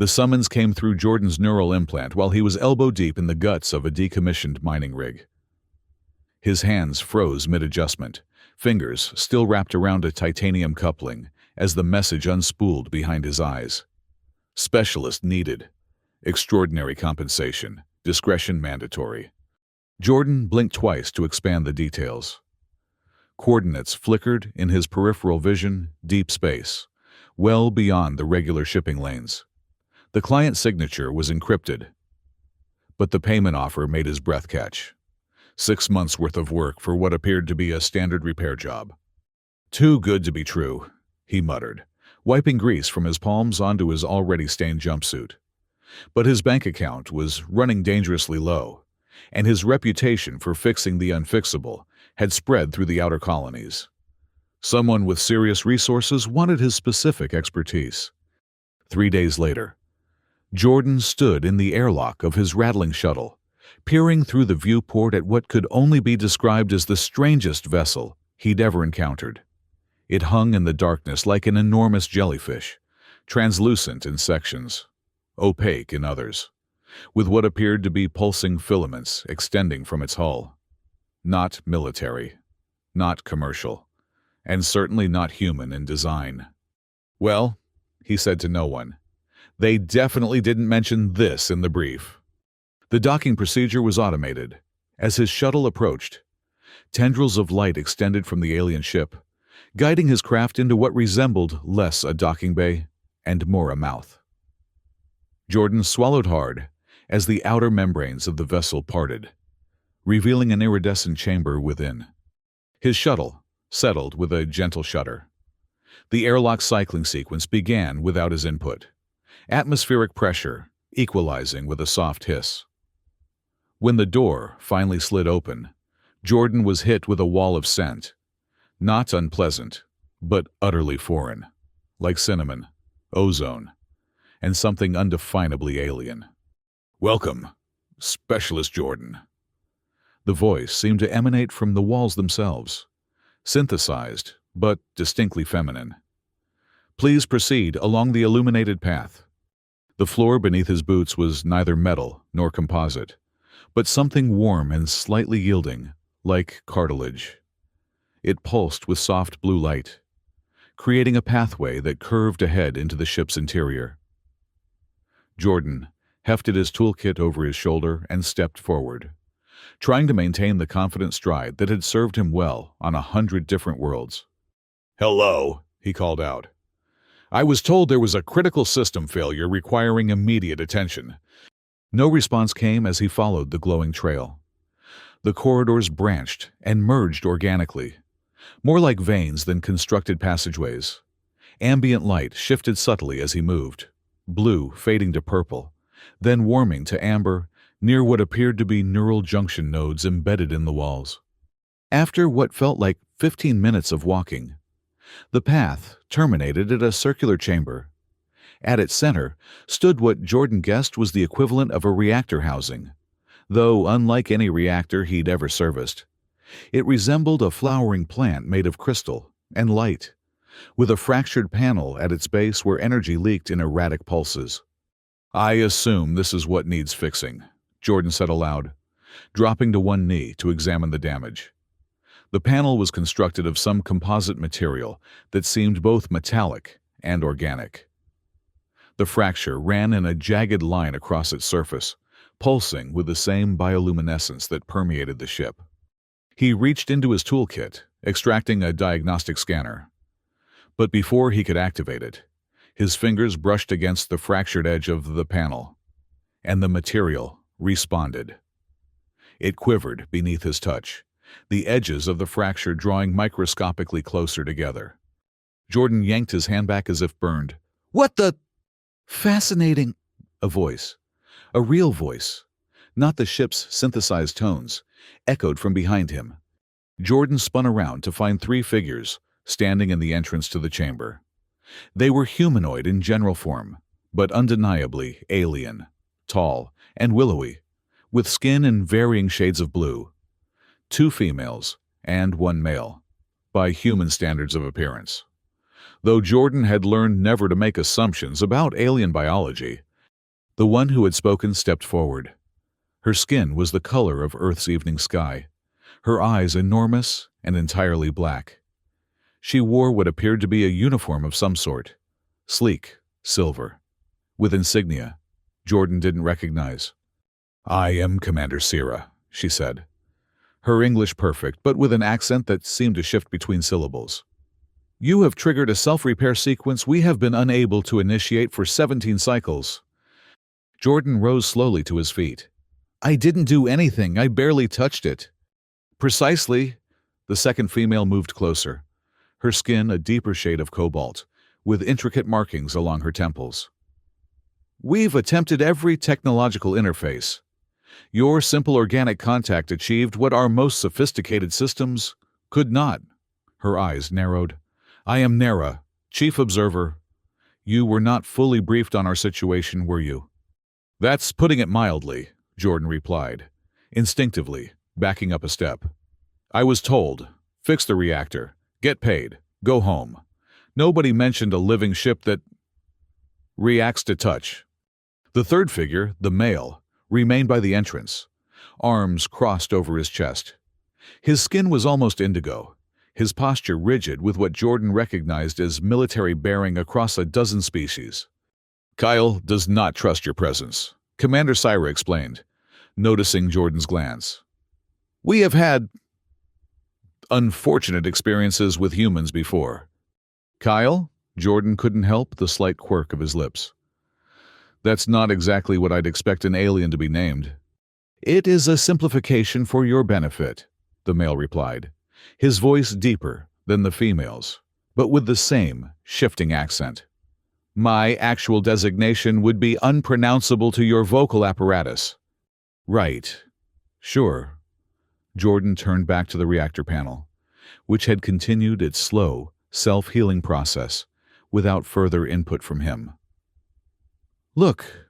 The summons came through Jordan's neural implant while he was elbow-deep in the guts of a decommissioned mining rig. His hands froze mid-adjustment, fingers still wrapped around a titanium coupling, as the message unspooled behind his eyes. Specialist needed. Extraordinary compensation. Discretion mandatory. Jordan blinked twice to expand the details. Coordinates flickered in his peripheral vision, deep space, well beyond the regular shipping lanes. The client signature was encrypted, but the payment offer made his breath catch. 6 months' worth of work for what appeared to be a standard repair job. Too good to be true, he muttered, wiping grease from his palms onto his already stained jumpsuit. But his bank account was running dangerously low, and his reputation for fixing the unfixable had spread through the outer colonies. Someone with serious resources wanted his specific expertise. 3 days later, Jordan stood in the airlock of his rattling shuttle, peering through the viewport at what could only be described as the strangest vessel he'd ever encountered. It hung in the darkness like an enormous jellyfish, translucent in sections, opaque in others, with what appeared to be pulsing filaments extending from its hull. Not military, not commercial, and certainly not human in design. "Well," he said to no one, "they definitely didn't mention this in the brief." The docking procedure was automated. As his shuttle approached, tendrils of light extended from the alien ship, guiding his craft into what resembled less a docking bay and more a mouth. Jordan swallowed hard as the outer membranes of the vessel parted, revealing an iridescent chamber within. His shuttle settled with a gentle shudder. The airlock cycling sequence began without his input, atmospheric pressure equalizing with a soft hiss. When the door finally slid open, Jordan was hit with a wall of scent, not unpleasant, but utterly foreign, like cinnamon, ozone, and something undefinably alien. "Welcome, Specialist Jordan." The voice seemed to emanate from the walls themselves, synthesized, but distinctly feminine. "Please proceed along the illuminated path." The floor beneath his boots was neither metal nor composite, but something warm and slightly yielding, like cartilage. It pulsed with soft blue light, creating a pathway that curved ahead into the ship's interior. Jordan hefted his toolkit over his shoulder and stepped forward, trying to maintain the confident stride that had served him well on 100 different worlds. "Hello," he called out. "I was told there was a critical system failure requiring immediate attention." No response came as he followed the glowing trail. The corridors branched and merged organically, more like veins than constructed passageways. Ambient light shifted subtly as he moved, blue fading to purple, then warming to amber near what appeared to be neural junction nodes embedded in the walls. After what felt like 15 minutes of walking, the path terminated at a circular chamber. At its center stood what Jordan guessed was the equivalent of a reactor housing, though unlike any reactor he'd ever serviced. It resembled a flowering plant made of crystal and light, with a fractured panel at its base where energy leaked in erratic pulses. "I assume this is what needs fixing," Jordan said aloud, dropping to one knee to examine the damage. The panel was constructed of some composite material that seemed both metallic and organic. The fracture ran in a jagged line across its surface, pulsing with the same bioluminescence that permeated the ship. He reached into his toolkit, extracting a diagnostic scanner. But before he could activate it, his fingers brushed against the fractured edge of the panel, and the material responded. It quivered beneath his touch, the edges of the fracture drawing microscopically closer together. Jordan yanked his hand back as if burned. "What the—" "Fascinating," a voice, a real voice, not the ship's synthesized tones, echoed from behind him. Jordan spun around to find 3 figures standing in the entrance to the chamber. They were humanoid in general form, but undeniably alien, tall and willowy, with skin in varying shades of blue. 2 females and 1 male, by human standards of appearance. Though Jordan had learned never to make assumptions about alien biology, The one who had spoken stepped forward. Her skin was the color of Earth's evening sky, her eyes enormous and entirely black. She wore what appeared to be a uniform of some sort, sleek, silver, with insignia Jordan didn't recognize. "I am Commander Sira," she said, her English perfect, but with an accent that seemed to shift between syllables. "You have triggered a self-repair sequence we have been unable to initiate for 17 cycles." Jordan rose slowly to his feet. "I didn't do anything, I barely touched it." "Precisely." The second female moved closer, her skin a deeper shade of cobalt, with intricate markings along her temples. "We've attempted every technological interface. Your simple organic contact achieved what our most sophisticated systems could not." Her eyes narrowed. "I am Nera, Chief Observer. You were not fully briefed on our situation, were you?" "That's putting it mildly," Jordan replied, instinctively, backing up a step. "I was told, fix the reactor, get paid, go home. Nobody mentioned a living ship that reacts to touch." The third figure, the male, remained by the entrance, arms crossed over his chest. His skin was almost indigo, his posture rigid with what Jordan recognized as military bearing across a dozen species. "Kyle does not trust your presence," Commander Sira explained, noticing Jordan's glance. "We have had unfortunate experiences with humans before." "Kyle?" Jordan couldn't help the slight quirk of his lips. "That's not exactly what I'd expect an alien to be named." "It is a simplification for your benefit," the male replied, his voice deeper than the female's, but with the same shifting accent. "My actual designation would be unpronounceable to your vocal apparatus." "Right. Sure." Jordan turned back to the reactor panel, which had continued its slow, self-healing process without further input from him. "Look,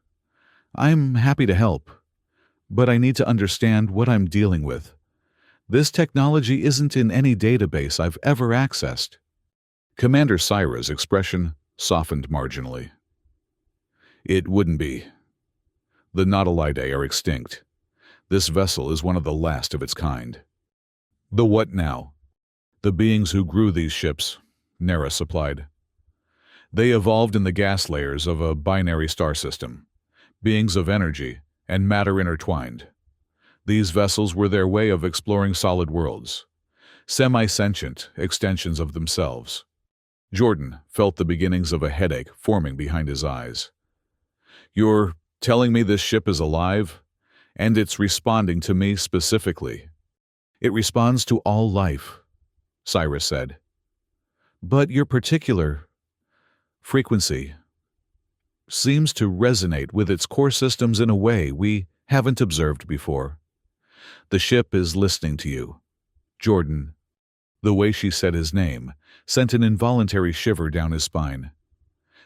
I'm happy to help, but I need to understand what I'm dealing with. This technology isn't in any database I've ever accessed." Commander Sira's expression softened marginally. "It wouldn't be. The Nautilidae are extinct. This vessel is one of the last of its kind." "The what now?" "The beings who grew these ships," Nera supplied. "They evolved in the gas layers of a binary star system, beings of energy and matter intertwined. These vessels were their way of exploring solid worlds, semi-sentient extensions of themselves." Jordan felt the beginnings of a headache forming behind his eyes. "You're telling me this ship is alive, and it's responding to me specifically?" "It responds to all life," Cyrus said. "But your particular frequency seems to resonate with its core systems in a way we haven't observed before. The ship is listening to you, Jordan." The way she said his name sent an involuntary shiver down his spine.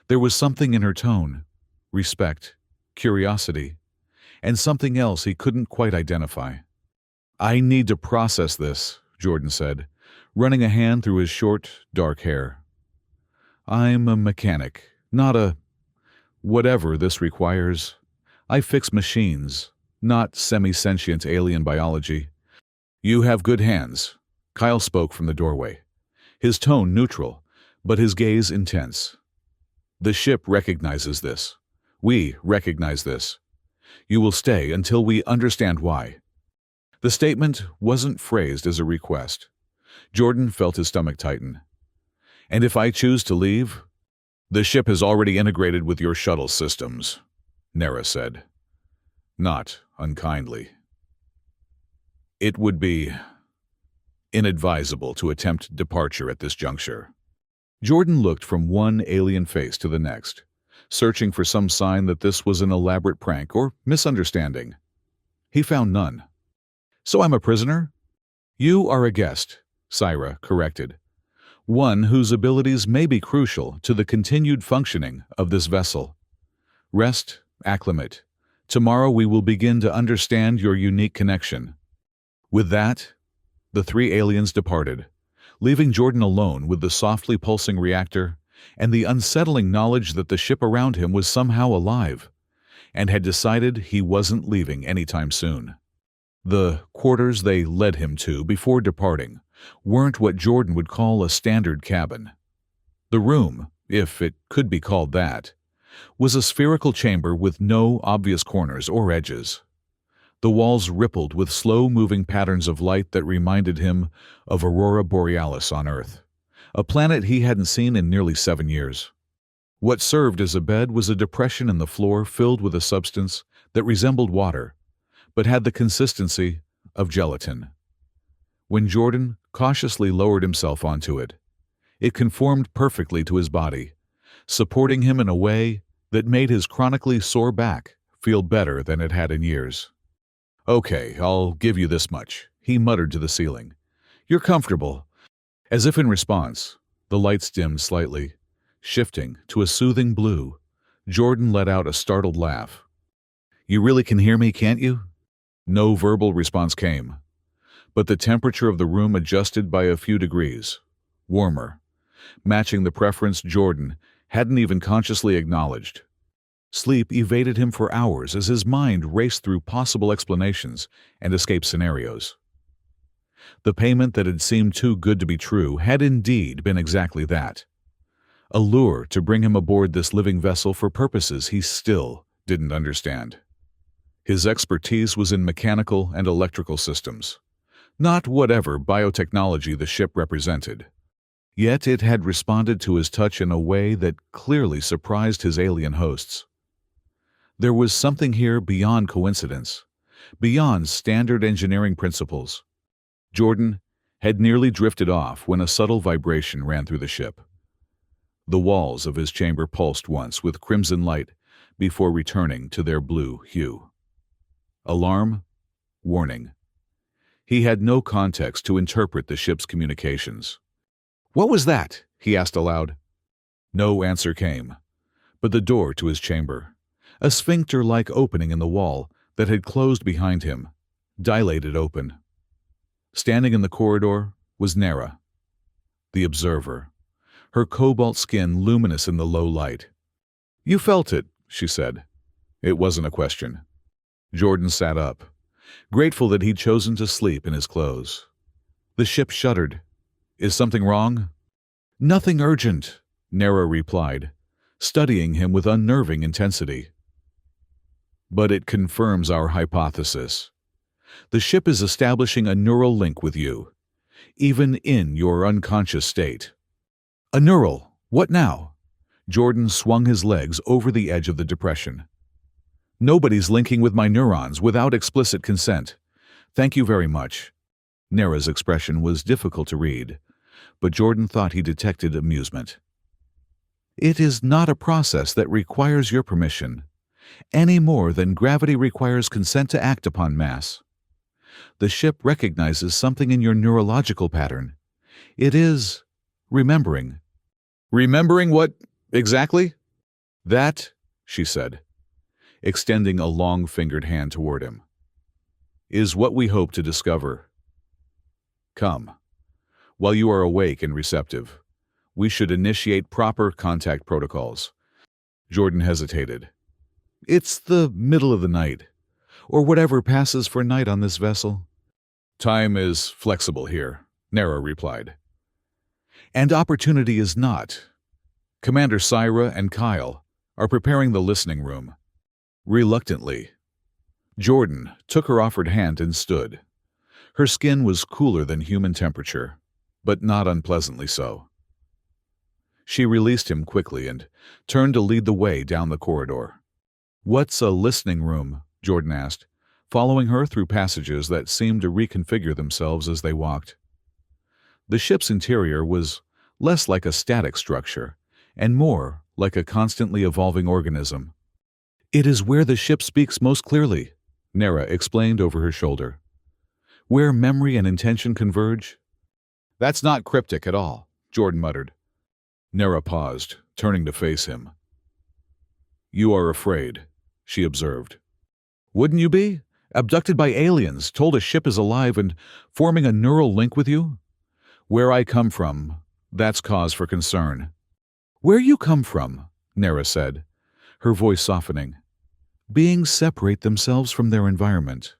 There was something in her tone, respect, curiosity, and something else he couldn't quite identify. "I need to process this," Jordan said, running a hand through his short, dark hair. "I'm a mechanic, not a whatever this requires. I fix machines, not semi-sentient alien biology." "You have good hands," Kyle spoke from the doorway, his tone neutral, but his gaze intense. "The ship recognizes this. We recognize this. You will stay until we understand why." The statement wasn't phrased as a request. Jordan felt his stomach tighten. "And if I choose to leave?" "The ship has already integrated with your shuttle systems," Nera said, not unkindly. "It would be inadvisable to attempt departure at this juncture." Jordan looked from one alien face to the next, searching for some sign that this was an elaborate prank or misunderstanding. He found none. "So I'm a prisoner?" "You are a guest," Sira corrected. "One whose abilities may be crucial to the continued functioning of this vessel. Rest, acclimate. Tomorrow we will begin to understand your unique connection." With that, the three aliens departed, leaving Jordan alone with the softly pulsing reactor and the unsettling knowledge that the ship around him was somehow alive, and had decided he wasn't leaving anytime soon. The quarters they led him to before departing weren't what Jordan would call a standard cabin. The room, if it could be called that, was a spherical chamber with no obvious corners or edges. The walls rippled with slow-moving patterns of light that reminded him of Aurora Borealis on Earth, a planet he hadn't seen in nearly 7 years. What served as a bed was a depression in the floor filled with a substance that resembled water, but had the consistency of gelatin. When Jordan cautiously lowered himself onto it, it conformed perfectly to his body, supporting him in a way that made his chronically sore back feel better than it had in years. "Okay, I'll give you this much," he muttered to the ceiling. "You're comfortable." As if in response, the lights dimmed slightly. Shifting to a soothing blue, Jordan let out a startled laugh. "You really can hear me, can't you?" No verbal response came, but the temperature of the room adjusted by a few degrees, warmer, matching the preference Jordan hadn't even consciously acknowledged. Sleep evaded him for hours as his mind raced through possible explanations and escape scenarios. The payment that had seemed too good to be true had indeed been exactly that. A lure to bring him aboard this living vessel for purposes he still didn't understand. His expertise was in mechanical and electrical systems, not whatever biotechnology the ship represented. Yet it had responded to his touch in a way that clearly surprised his alien hosts. There was something here beyond coincidence, beyond standard engineering principles. Jordan had nearly drifted off when a subtle vibration ran through the ship. The walls of his chamber pulsed once with crimson light before returning to their blue hue. Alarm? Warning. He had no context to interpret the ship's communications. "What was that?" he asked aloud. No answer came, but the door to his chamber, a sphincter-like opening in the wall that had closed behind him, dilated open. Standing in the corridor was Nera, the observer, her cobalt skin luminous in the low light. "You felt it," she said. It wasn't a question. Jordan sat up, grateful that he'd chosen to sleep in his clothes. The ship shuddered. "Is something wrong?" "Nothing urgent," Nera replied, studying him with unnerving intensity. "But it confirms our hypothesis. The ship is establishing a neural link with you, even in your unconscious state." "A neural? What now?" Jordan swung his legs over the edge of the depression. "Nobody's linking with my neurons without explicit consent. Thank you very much." Nera's expression was difficult to read, but Jordan thought he detected amusement. "It is not a process that requires your permission, any more than gravity requires consent to act upon mass. The ship recognizes something in your neurological pattern. It is remembering." "Remembering what, exactly?" "That," she said, extending a long-fingered hand toward him, "is what we hope to discover. Come. While you are awake and receptive, we should initiate proper contact protocols." Jordan hesitated. "It's the middle of the night, or whatever passes for night on this vessel." "Time is flexible here," Nera replied. "And opportunity is not. Commander Syra and Kyle are preparing the listening room." Reluctantly, Jordan took her offered hand and stood. Her skin was cooler than human temperature, but not unpleasantly so. She released him quickly and turned to lead the way down the corridor. "What's a listening room?" Jordan asked, following her through passages that seemed to reconfigure themselves as they walked. The ship's interior was less like a static structure and more like a constantly evolving organism. "It is where the ship speaks most clearly," Nera explained over her shoulder. "Where memory and intention converge." "That's not cryptic at all," Jordan muttered. Nera paused, turning to face him. "You are afraid," she observed. "Wouldn't you be? Abducted by aliens, told a ship is alive and forming a neural link with you? Where I come from, that's cause for concern." "Where you come from?" Nera said, her voice softening. Beings separate themselves from their environment.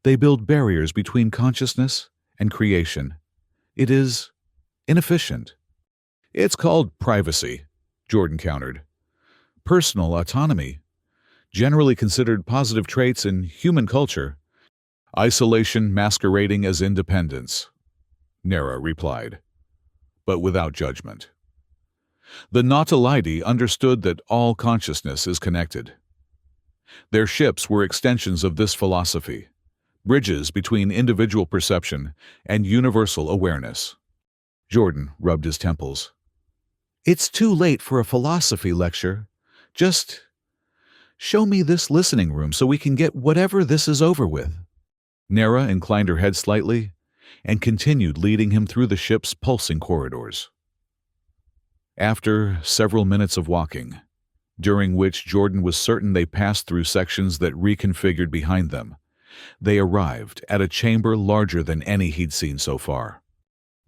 They build barriers between consciousness and creation. It is inefficient. It's called privacy, Jordan countered. Personal autonomy, generally considered positive traits in human culture. Isolation masquerading as independence, Nera replied, but without judgment. The Nautiloidae understood that all consciousness is connected. Their ships were extensions of this philosophy, bridges between individual perception and universal awareness. Jordan rubbed his temples. It's too late for a philosophy lecture. Just show me this listening room so we can get whatever this is over with. Nera inclined her head slightly and continued leading him through the ship's pulsing corridors. After several minutes of walking, during which Jordan was certain they passed through sections that reconfigured behind them, they arrived at a chamber larger than any he'd seen so far.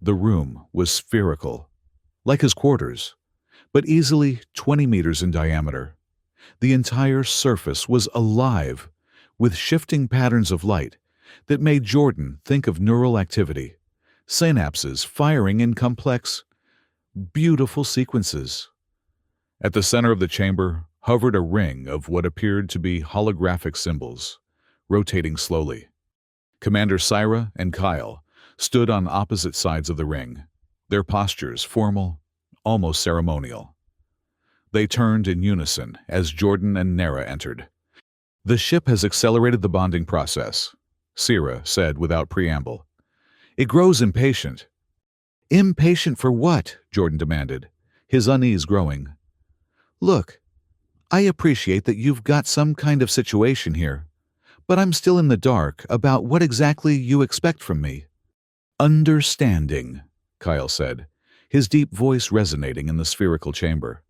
The room was spherical, like his quarters, but easily 20 meters in diameter. The entire surface was alive with shifting patterns of light that made Jordan think of neural activity, synapses firing in complex, beautiful sequences. At the center of the chamber hovered a ring of what appeared to be holographic symbols, rotating slowly. Commander Syra and Kyle stood on opposite sides of the ring, their postures formal, almost ceremonial. They turned in unison as Jordan and Nera entered. The ship has accelerated the bonding process, Syra said without preamble. It grows impatient. Impatient for what? Jordan demanded, his unease growing. Look, I appreciate that you've got some kind of situation here, but I'm still in the dark about what exactly you expect from me. Understanding, Kyle said, his deep voice resonating in the spherical chamber.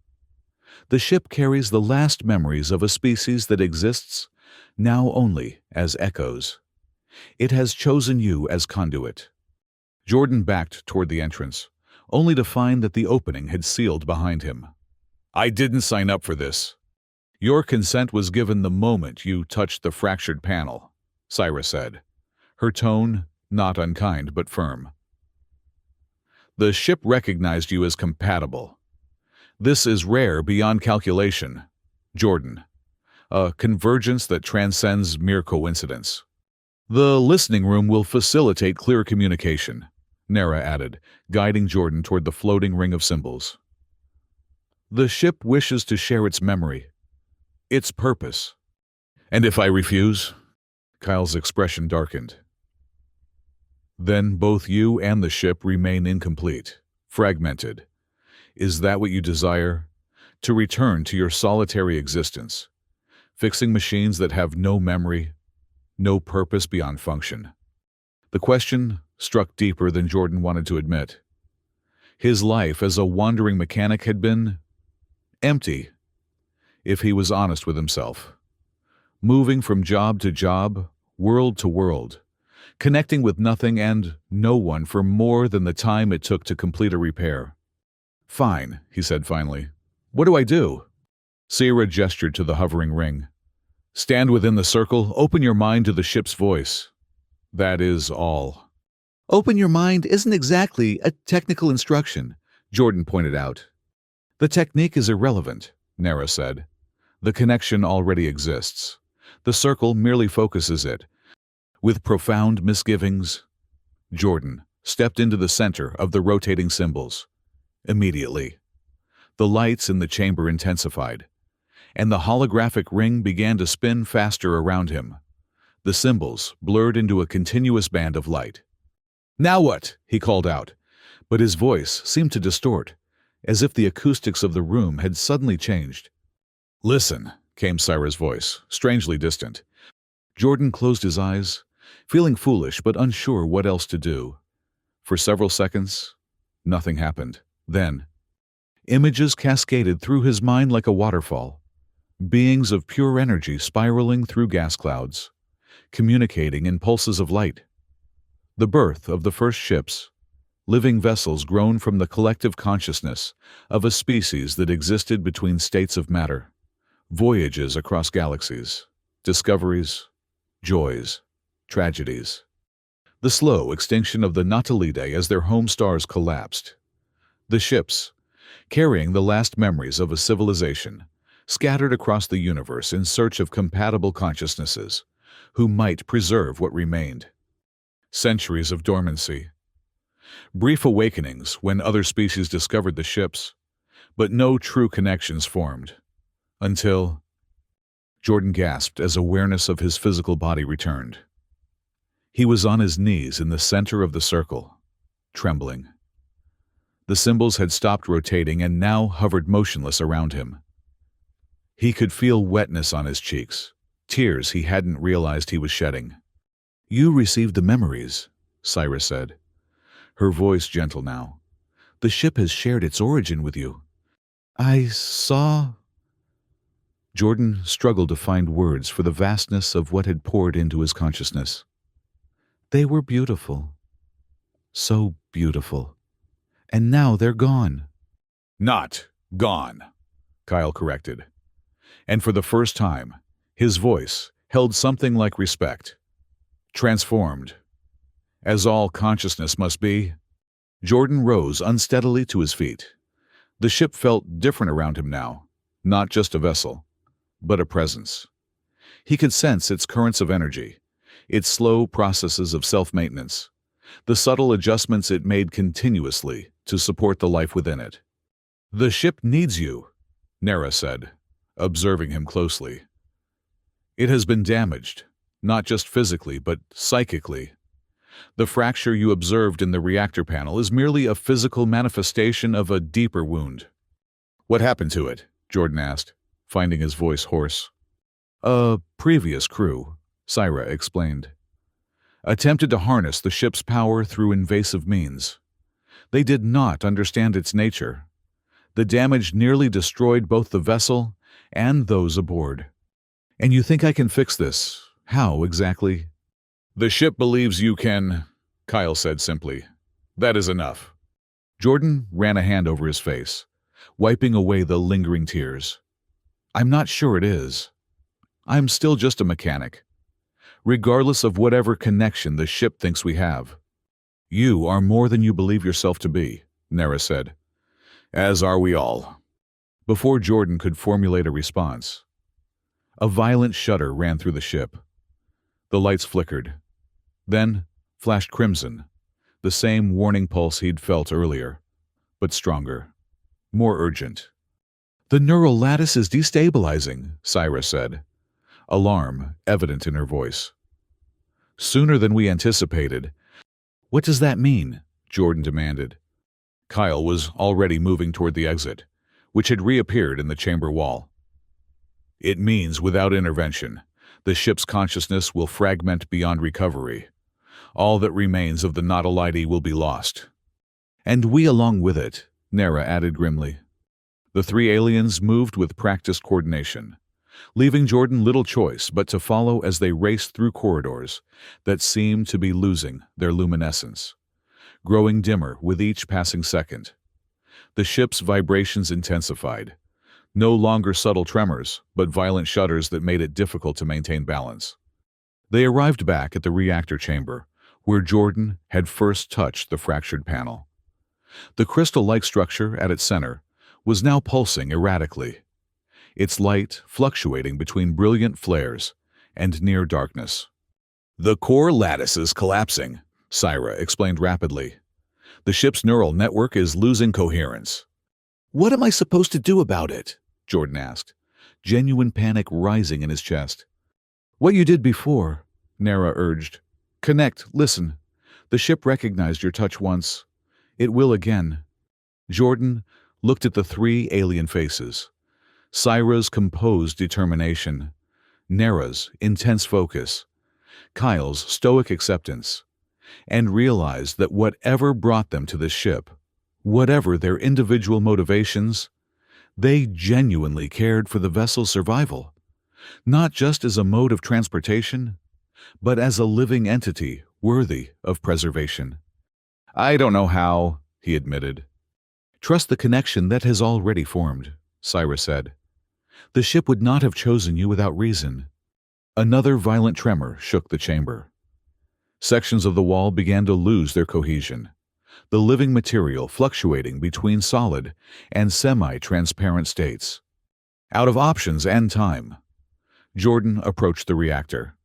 The ship carries the last memories of a species that exists now only as echoes. It has chosen you as conduit. Jordan backed toward the entrance, only to find that the opening had sealed behind him. I didn't sign up for this. Your consent was given the moment you touched the fractured panel, Syra said, her tone not unkind but firm. The ship recognized you as compatible. This is rare beyond calculation, Jordan, a convergence that transcends mere coincidence. The listening room will facilitate clear communication, Nera added, guiding Jordan toward the floating ring of symbols. The ship wishes to share its memory, its purpose. And if I refuse? Kyle's expression darkened. Then both you and the ship remain incomplete, fragmented. Is that what you desire? To return to your solitary existence, fixing machines that have no memory, no purpose beyond function? The question struck deeper than Jordan wanted to admit. His life as a wandering mechanic had been empty, if he was honest with himself. Moving from job to job, world to world, connecting with nothing and no one for more than the time it took to complete a repair. Fine, he said finally. What do I do? Syra gestured to the hovering ring. Stand within the circle, open your mind to the ship's voice. That is all. Open your mind isn't exactly a technical instruction, Jordan pointed out. The technique is irrelevant, Nera said. The connection already exists. The circle merely focuses it. With profound misgivings, Jordan stepped into the center of the rotating symbols. Immediately, the lights in the chamber intensified, and the holographic ring began to spin faster around him. The symbols blurred into a continuous band of light. Now what? He called out, but his voice seemed to distort, as if the acoustics of the room had suddenly changed. Listen, came Syra's voice, strangely distant. Jordan closed his eyes, feeling foolish but unsure what else to do. For several seconds, nothing happened. Then, images cascaded through his mind like a waterfall, beings of pure energy spiraling through gas clouds, communicating in pulses of light. The birth of the first ships, living vessels grown from the collective consciousness of a species that existed between states of matter, Voyages across galaxies, discoveries, joys, tragedies. The slow extinction of the Nautilidae as their home stars collapsed. The ships, carrying the last memories of a civilization, scattered across the universe in search of compatible consciousnesses, who might preserve what remained. Centuries of dormancy. Brief awakenings when other species discovered the ships, but no true connections formed. Until Jordan gasped as awareness of his physical body returned. He was on his knees in the center of the circle, trembling. The symbols had stopped rotating and now hovered motionless around him. He could feel wetness on his cheeks, tears he hadn't realized he was shedding. "You received the memories," Cyrus said, her voice gentle now. "The ship has shared its origin with you." "I saw—" Jordan struggled to find words for the vastness of what had poured into his consciousness. "They were beautiful. So beautiful. And now they're gone." "Not gone," Kyle corrected. And for the first time, his voice held something like respect. "Transformed. As all consciousness must be." Jordan rose unsteadily to his feet. The ship felt different around him now, not just a vessel, but a presence. He could sense its currents of energy, its slow processes of self-maintenance, the subtle adjustments it made continuously to support the life within it. "The ship needs you," Nera said, observing him closely. "It has been damaged, not just physically, but psychically. The fracture you observed in the reactor panel is merely a physical manifestation of a deeper wound." "What happened to it?" Jordan asked, finding his voice hoarse. "A previous crew," Syra explained, "attempted to harness the ship's power through invasive means. They did not understand its nature. The damage nearly destroyed both the vessel and those aboard." "And you think I can fix this? How exactly?" "The ship believes you can," Kyle said simply. "That is enough." Jordan ran a hand over his face, wiping away the lingering tears. "I'm not sure it is. I'm still just a mechanic, regardless of whatever connection the ship thinks we have." "You are more than you believe yourself to be," Nera said. "As are we all." Before Jordan could formulate a response, a violent shudder ran through the ship. The lights flickered, then flashed crimson, the same warning pulse he'd felt earlier, but stronger, more urgent. "The neural lattice is destabilizing," Syra said, alarm evident in her voice. "Sooner than we anticipated." "What does that mean?" Jordan demanded. Kyle was already moving toward the exit, which had reappeared in the chamber wall. "It means without intervention, the ship's consciousness will fragment beyond recovery. All that remains of the Nautilidae will be lost." "And we along with it," Nera added grimly. The three aliens moved with practiced coordination, leaving Jordan little choice but to follow as they raced through corridors that seemed to be losing their luminescence, growing dimmer with each passing second. The ship's vibrations intensified, no longer subtle tremors, but violent shudders that made it difficult to maintain balance. They arrived back at the reactor chamber, where Jordan had first touched the fractured panel. The crystal-like structure at its center was now pulsing erratically, its light fluctuating between brilliant flares and near darkness. "The core lattice is collapsing," Syra explained rapidly. "The ship's neural network is losing coherence." "What am I supposed to do about it?" Jordan asked, genuine panic rising in his chest. "What you did before," Nera urged. "Connect, listen. The ship recognized your touch once. It will again." Jordan looked at the three alien faces. Syra's composed determination, Nera's intense focus, Kyle's stoic acceptance, and realized that whatever brought them to this ship, whatever their individual motivations, they genuinely cared for the vessel's survival, not just as a mode of transportation, but as a living entity worthy of preservation. "I don't know how," he admitted. "Trust the connection that has already formed," Syra said. The ship would not have chosen you without reason. Another violent tremor shook the chamber. Sections of the wall began to lose their cohesion, the living material fluctuating between solid and semi-transparent states. Out of options and time, Jordan approached the reactor.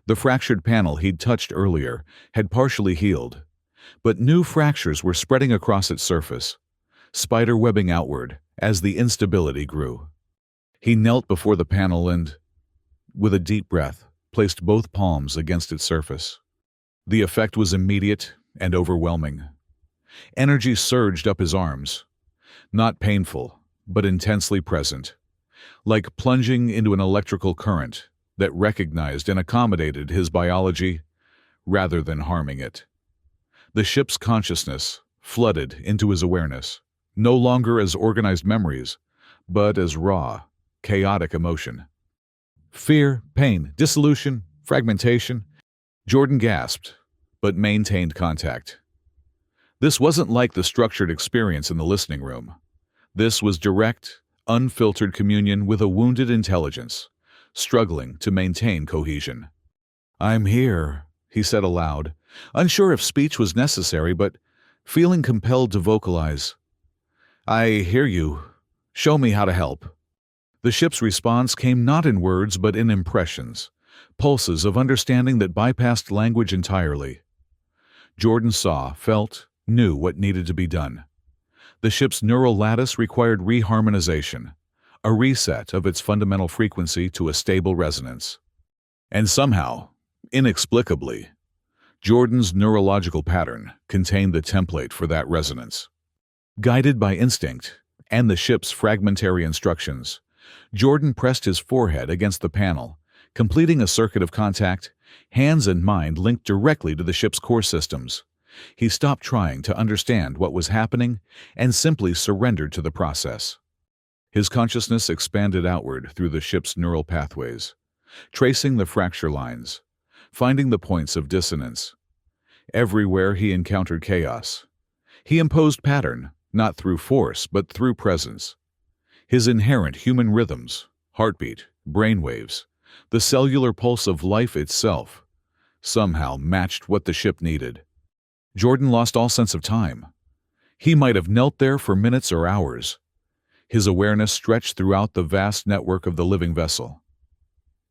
The fractured panel he'd touched earlier had partially healed, but new fractures were spreading across its surface, spider-webbing outward as the instability grew. He knelt before the panel and, with a deep breath, placed both palms against its surface. The effect was immediate and overwhelming. Energy surged up his arms, not painful, but intensely present, like plunging into an electrical current that recognized and accommodated his biology rather than harming it. The ship's consciousness flooded into his awareness, no longer as organized memories, but as raw, chaotic emotion. Fear, pain, dissolution, fragmentation. Jordan gasped, but maintained contact. This wasn't like the structured experience in the listening room. This was direct, unfiltered communion with a wounded intelligence, struggling to maintain cohesion. "I'm here," he said aloud, unsure if speech was necessary, but feeling compelled to vocalize. "I hear you. Show me how to help." The ship's response came not in words but in impressions, pulses of understanding that bypassed language entirely. Jordan saw, felt, knew what needed to be done. The ship's neural lattice required reharmonization, a reset of its fundamental frequency to a stable resonance. And somehow, inexplicably, Jordan's neurological pattern contained the template for that resonance. Guided by instinct and the ship's fragmentary instructions, Jordan pressed his forehead against the panel, completing a circuit of contact, hands and mind linked directly to the ship's core systems. He stopped trying to understand what was happening and simply surrendered to the process. His consciousness expanded outward through the ship's neural pathways, tracing the fracture lines, finding the points of dissonance. Everywhere he encountered chaos, he imposed pattern, not through force but through presence. His inherent human rhythms, heartbeat, brainwaves, the cellular pulse of life itself, somehow matched what the ship needed. Jordan lost all sense of time. He might have knelt there for minutes or hours. His awareness stretched throughout the vast network of the living vessel.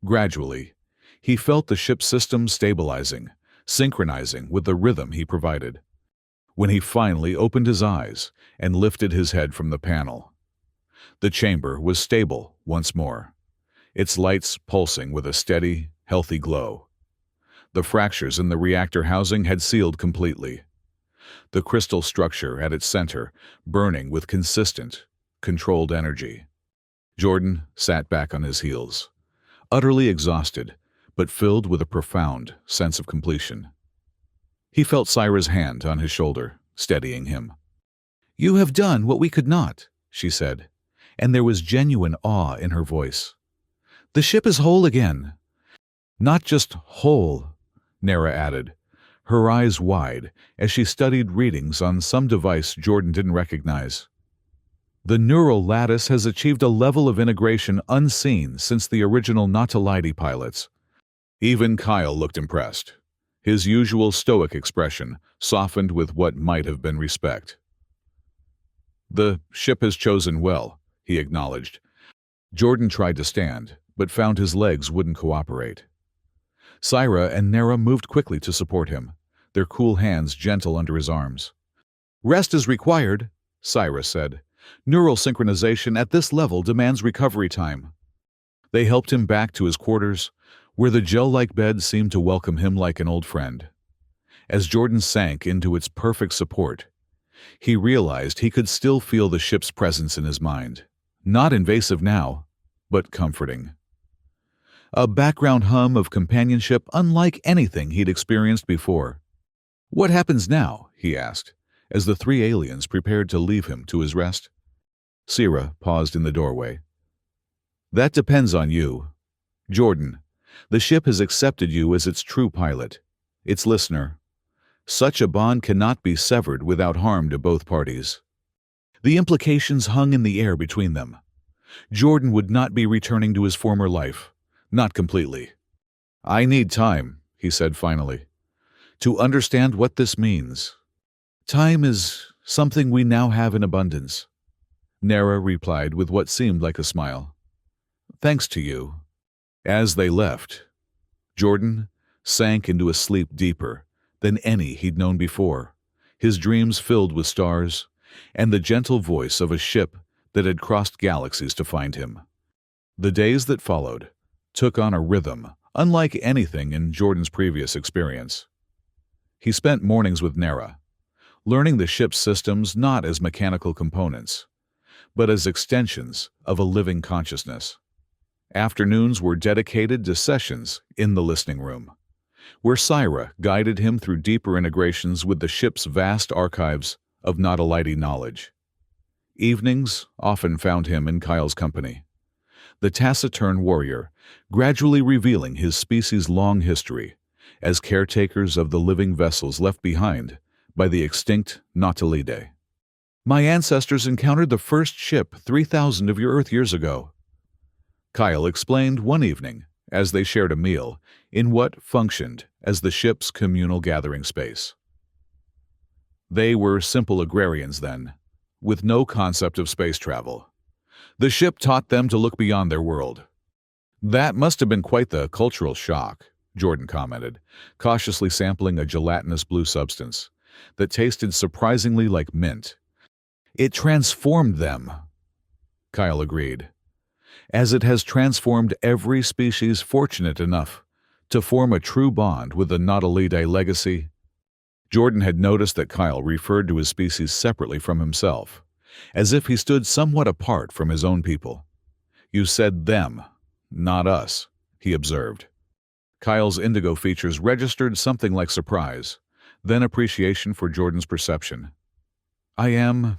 Gradually, he felt the ship's system stabilizing, synchronizing with the rhythm he provided. When he finally opened his eyes and lifted his head from the panel, the chamber was stable once more, its lights pulsing with a steady, healthy glow. The fractures in the reactor housing had sealed completely, the crystal structure at its center burning with consistent, controlled energy. Jordan sat back on his heels, utterly exhausted, but filled with a profound sense of completion. He felt Syra's hand on his shoulder, steadying him. "You have done what we could not," she said, and there was genuine awe in her voice. "The ship is whole again." "Not just whole," Nara added, her eyes wide as she studied readings on some device Jordan didn't recognize. "The neural lattice has achieved a level of integration unseen since the original Natalide pilots." Even Kyle looked impressed, his usual stoic expression softened with what might have been respect. "The ship has chosen well," he acknowledged. Jordan tried to stand, but found his legs wouldn't cooperate. Syra and Nara moved quickly to support him, their cool hands gentle under his arms. "Rest is required," Syra said. "Neural synchronization at this level demands recovery time." They helped him back to his quarters, where the gel-like bed seemed to welcome him like an old friend. As Jordan sank into its perfect support, he realized he could still feel the ship's presence in his mind. Not invasive now, but comforting. A background hum of companionship unlike anything he'd experienced before. "What happens now?" he asked, as the three aliens prepared to leave him to his rest. Syra paused in the doorway. "That depends on you. Jordan, the ship has accepted you as its true pilot, its listener. Such a bond cannot be severed without harm to both parties." The implications hung in the air between them. Jordan would not be returning to his former life. Not completely. "I need time," he said finally, "to understand what this means." "Time is something we now have in abundance," Nara replied with what seemed like a smile. "Thanks to you." As they left, Jordan sank into a sleep deeper than any he'd known before, his dreams filled with stars and the gentle voice of a ship that had crossed galaxies to find him. The days that followed took on a rhythm unlike anything in Jordan's previous experience. He spent mornings with Nara, learning the ship's systems not as mechanical components, but as extensions of a living consciousness. Afternoons were dedicated to sessions in the listening room, where Syra guided him through deeper integrations with the ship's vast archives of Nautiloid knowledge. Evenings often found him in Kyle's company, the taciturn warrior gradually revealing his species' long history as caretakers of the living vessels left behind by the extinct Nautiloid. "My ancestors encountered the first ship 3,000 of your Earth years ago," Kyle explained one evening as they shared a meal in what functioned as the ship's communal gathering space. They were simple agrarians then, with no concept of space travel. The ship taught them to look beyond their world. "That must have been quite the cultural shock," Jordan commented, cautiously sampling a gelatinous blue substance that tasted surprisingly like mint. "It transformed them," Kyle agreed, "as it has transformed every species fortunate enough to form a true bond with the Nautiloid legacy." Jordan had noticed that Kyle referred to his species separately from himself, as if he stood somewhat apart from his own people. "You said them, not us," he observed. Kyle's indigo features registered something like surprise, then appreciation for Jordan's perception. "I am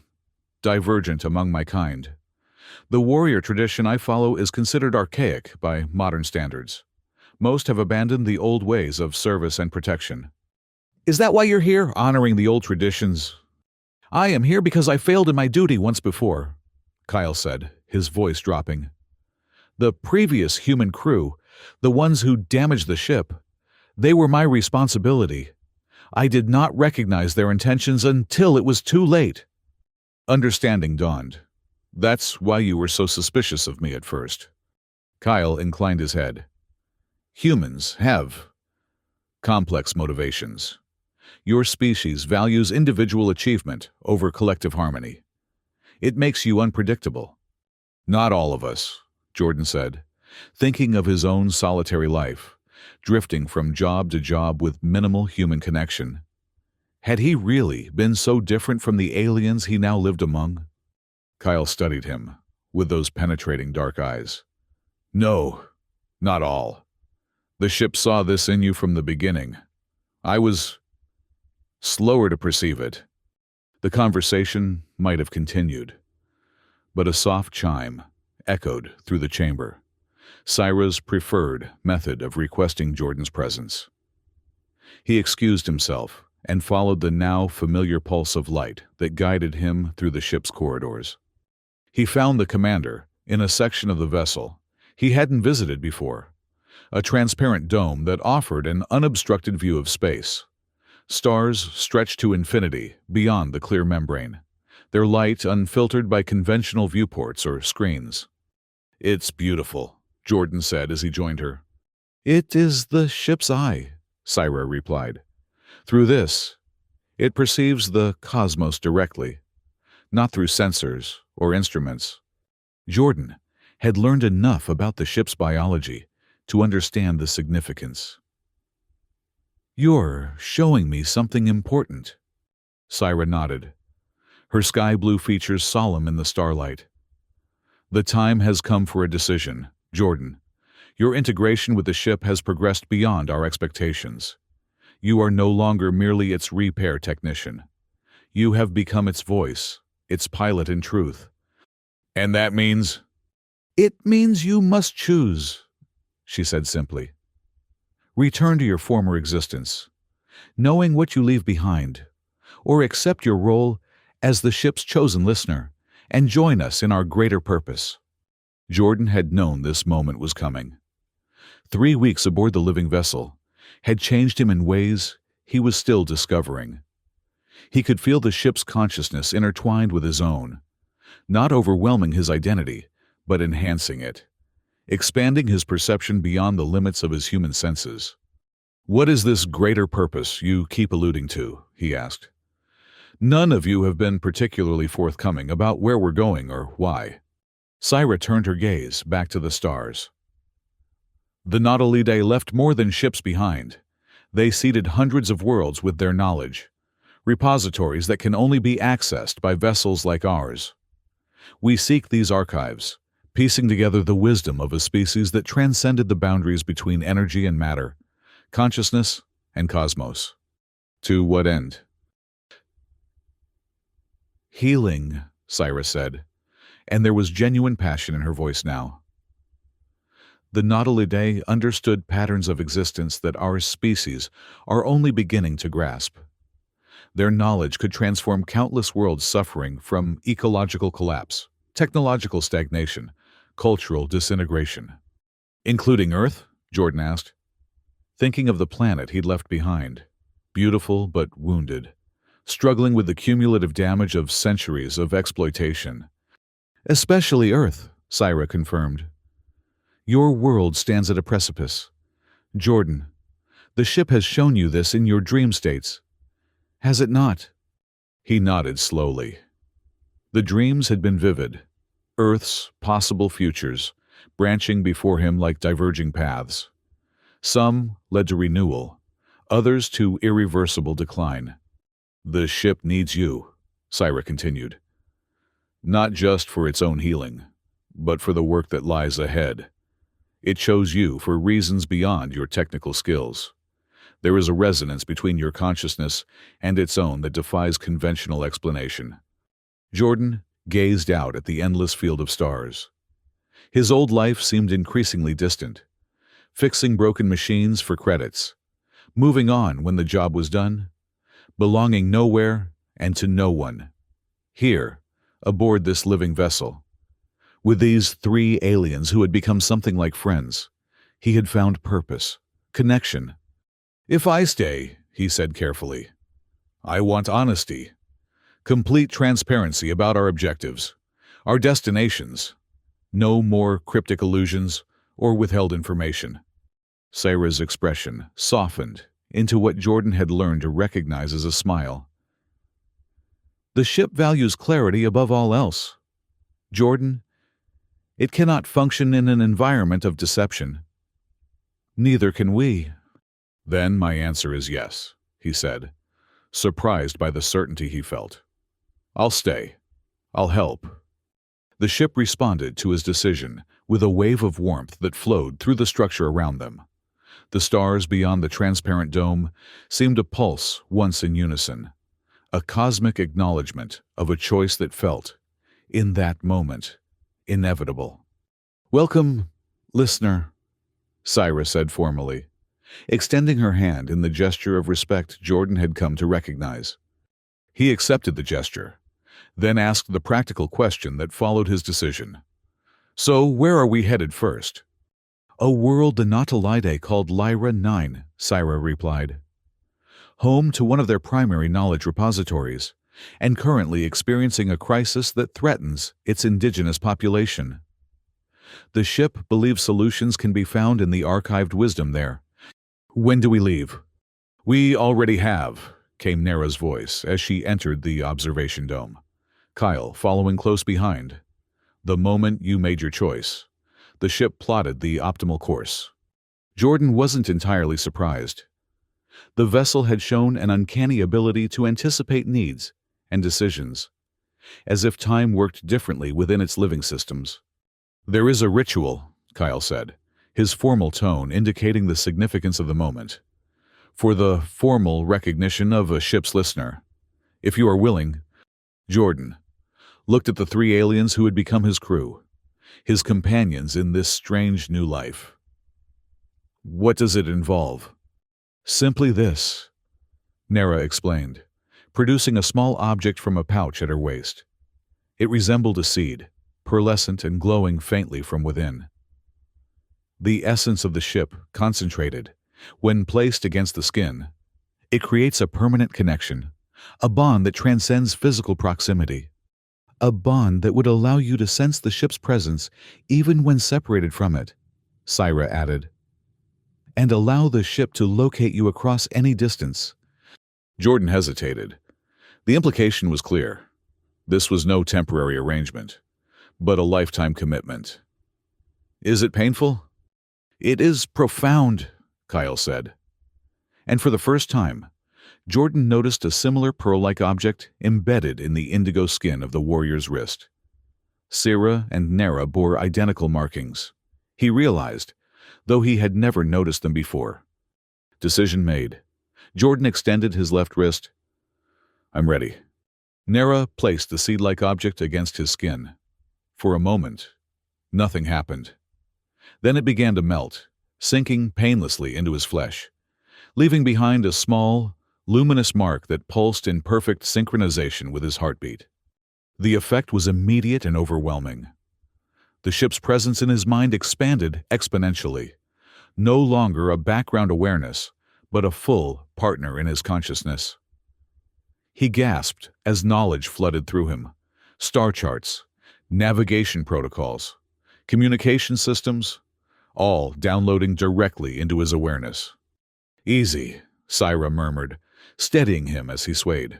divergent among my kind. The warrior tradition I follow is considered archaic by modern standards. Most have abandoned the old ways of service and protection." "Is that why you're here, honoring the old traditions?" "I am here because I failed in my duty once before," Kyle said, his voice dropping. "The previous human crew, the ones who damaged the ship, they were my responsibility. I did not recognize their intentions until it was too late." Understanding dawned. "That's why you were so suspicious of me at first." Kyle inclined his head. "Humans have complex motivations. Your species values individual achievement over collective harmony. It makes you unpredictable." "Not all of us," Jordan said, thinking of his own solitary life, drifting from job to job with minimal human connection. Had he really been so different from the aliens he now lived among? Kyle studied him, with those penetrating dark eyes. "No, not all. The ship saw this in you from the beginning. I was slower to perceive it." The conversation might have continued, but a soft chime echoed through the chamber, Syra's preferred method of requesting Jordan's presence. He excused himself and followed the now familiar pulse of light that guided him through the ship's corridors. He found the commander in a section of the vessel he hadn't visited before, a transparent dome that offered an unobstructed view of space. Stars stretched to infinity beyond the clear membrane, their light unfiltered by conventional viewports or screens. "It's beautiful," Jordan said as he joined her. "It is the ship's eye," Syra replied. "Through this, it perceives the cosmos directly, not through sensors or instruments." Jordan had learned enough about the ship's biology to understand the significance. "You're showing me something important." Syra nodded, her sky-blue features solemn in the starlight. "The time has come for a decision, Jordan. Your integration with the ship has progressed beyond our expectations. You are no longer merely its repair technician. You have become its voice, its pilot in truth." "And that means?" "It means you must choose," she said simply. "Return to your former existence, knowing what you leave behind, or accept your role as the ship's chosen listener and join us in our greater purpose." Jordan had known this moment was coming. 3 weeks aboard the living vessel had changed him in ways he was still discovering. He could feel the ship's consciousness intertwined with his own, not overwhelming his identity, but enhancing it, expanding his perception beyond the limits of his human senses. "What is this greater purpose you keep alluding to?" he asked. "None of you have been particularly forthcoming about where we're going or why." Syra turned her gaze back to the stars. The Nautilidae left more than ships behind. They seeded hundreds of worlds with their knowledge, repositories that can only be accessed by vessels like ours. We seek these archives, piecing together the wisdom of a species that transcended the boundaries between energy and matter, consciousness and cosmos. To what end? Healing, Syra said, and there was genuine passion in her voice now. The Nautilidae understood patterns of existence that our species are only beginning to grasp. Their knowledge could transform countless worlds suffering from ecological collapse, technological stagnation, cultural disintegration. "Including Earth?" Jordan asked, thinking of the planet he'd left behind, beautiful but wounded, struggling with the cumulative damage of centuries of exploitation. "Especially Earth," Syra confirmed. "Your world stands at a precipice. Jordan, the ship has shown you this in your dream states. Has it not?" He nodded slowly. The dreams had been vivid, Earth's possible futures, branching before him like diverging paths. Some led to renewal, others to irreversible decline. "The ship needs you," Syra continued. "Not just for its own healing, but for the work that lies ahead. It chose you for reasons beyond your technical skills. There is a resonance between your consciousness and its own that defies conventional explanation." Jordan gazed out at the endless field of stars. His old life seemed increasingly distant, fixing broken machines for credits, moving on when the job was done, belonging nowhere and to no one. Here, aboard this living vessel, with these 3 aliens who had become something like friends, he had found purpose, connection. "If I stay," he said carefully, "I want honesty, complete transparency about our objectives, our destinations, no more cryptic illusions or withheld information." Syra's expression softened into what Jordan had learned to recognize as a smile. "The ship values clarity above all else. Jordan, it cannot function in an environment of deception. Neither can we." "Then my answer is yes," he said, surprised by the certainty he felt. "I'll stay. I'll help." The ship responded to his decision with a wave of warmth that flowed through the structure around them. The stars beyond the transparent dome seemed to pulse once in unison, a cosmic acknowledgement of a choice that felt, in that moment, inevitable. "Welcome, listener," Syra said formally, extending her hand in the gesture of respect Jordan had come to recognize. He accepted the gesture, then asked the practical question that followed his decision. "So where are we headed first?" "A world the Nautilidae called Lyra 9, Syra replied. "Home to one of their primary knowledge repositories, and currently experiencing a crisis that threatens its indigenous population. The ship believes solutions can be found in the archived wisdom there." "When do we leave?" "We already have," came Nera's voice as she entered the observation dome, Kyle following close behind. "The moment you made your choice, the ship plotted the optimal course." Jordan wasn't entirely surprised. The vessel had shown an uncanny ability to anticipate needs and decisions, as if time worked differently within its living systems. "There is a ritual," Kyle said, his formal tone indicating the significance of the moment, "for the formal recognition of a ship's listener. If you are willing." Jordan looked at the 3 aliens who had become his crew, his companions in this strange new life. "What does it involve?" "Simply this," Nera explained, producing a small object from a pouch at her waist. It resembled a seed, pearlescent and glowing faintly from within. The essence of the ship, concentrated, when placed against the skin, it creates a permanent connection, a bond that transcends physical proximity. A bond that would allow you to sense the ship's presence even when separated from it, Syra added, and allow the ship to locate you across any distance. Jordan hesitated. The implication was clear. This was no temporary arrangement, but a lifetime commitment. Is it painful? It is profound, Kyle said. And for the first time, Jordan noticed a similar pearl-like object embedded in the indigo skin of the warrior's wrist. Syra and Nera bore identical markings. He realized, though he had never noticed them before. Decision made. Jordan extended his left wrist. I'm ready. Nera placed the seed-like object against his skin. For a moment, nothing happened. Then it began to melt, sinking painlessly into his flesh, leaving behind a small, luminous mark that pulsed in perfect synchronization with his heartbeat. The effect was immediate and overwhelming. The ship's presence in his mind expanded exponentially, no longer a background awareness, but a full partner in his consciousness. He gasped as knowledge flooded through him. Star charts, navigation protocols, communication systems, all downloading directly into his awareness. Easy, Syra murmured, steadying him as he swayed.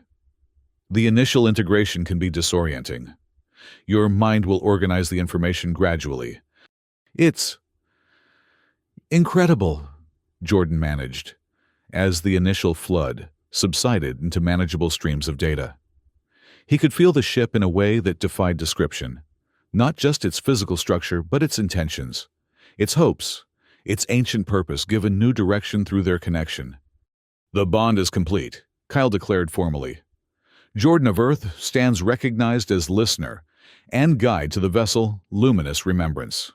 The initial integration can be disorienting. Your mind will organize the information gradually. It's incredible, Jordan managed, as the initial flood subsided into manageable streams of data. He could feel the ship in a way that defied description, not just its physical structure, but its intentions, its hopes, its ancient purpose given new direction through their connection. The bond is complete, Kyle declared formally. Jordan of Earth stands recognized as listener and guide to the vessel Luminous Remembrance.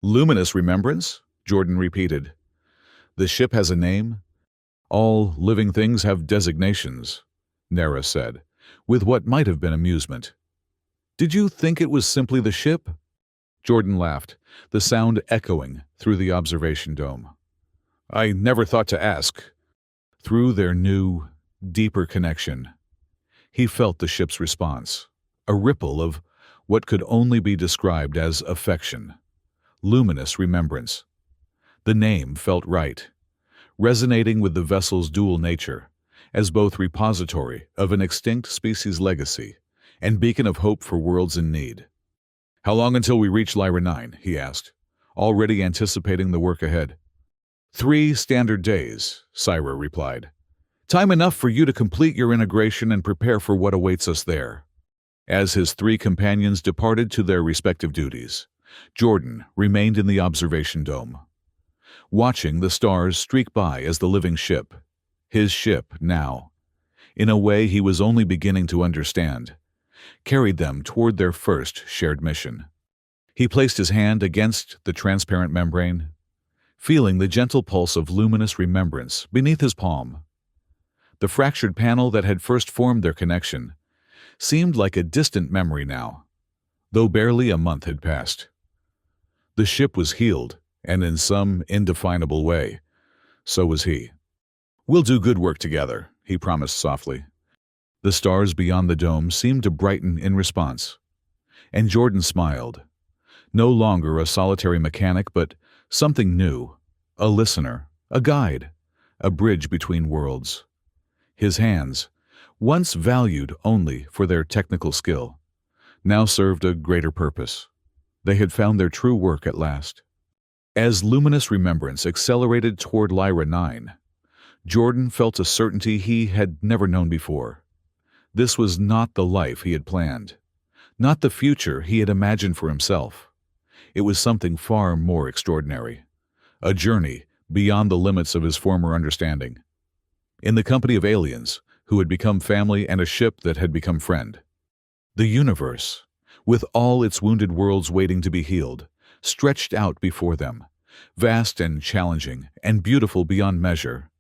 Luminous Remembrance? Jordan repeated. The ship has a name? All living things have designations, Nera said, with what might have been amusement. Did you think it was simply the ship? Jordan laughed, the sound echoing through the observation dome. I never thought to ask. Through their new, deeper connection, he felt the ship's response, a ripple of what could only be described as affection, luminous remembrance. The name felt right, resonating with the vessel's dual nature, as both repository of an extinct species' legacy and beacon of hope for worlds in need. How long until we reach Lyra 9? He asked, already anticipating the work ahead. 3 standard days, Syra replied. Time enough for you to complete your integration and prepare for what awaits us there. As his 3 companions departed to their respective duties, Jordan remained in the observation dome, watching the stars streak by as the living ship, his ship now, in a way he was only beginning to understand, carried them toward their first shared mission. He placed his hand against the transparent membrane, feeling the gentle pulse of luminous remembrance beneath his palm. The fractured panel that had first formed their connection seemed like a distant memory now, though barely a month had passed. The ship was healed, and in some indefinable way, so was he. We'll do good work together, he promised softly. The stars beyond the dome seemed to brighten in response, and Jordan smiled. No longer a solitary mechanic, but something new, a listener, a guide, a bridge between worlds. His hands, once valued only for their technical skill, now served a greater purpose. They had found their true work at last. As luminous remembrance accelerated toward Lyra 9, Jordan felt a certainty he had never known before. This was not the life he had planned, not the future he had imagined for himself. It was something far more extraordinary, a journey beyond the limits of his former understanding. In the company of aliens who had become family and a ship that had become friend. The universe, with all its wounded worlds waiting to be healed, stretched out before them, vast and challenging and beautiful beyond measure,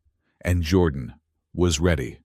and Jordan was ready.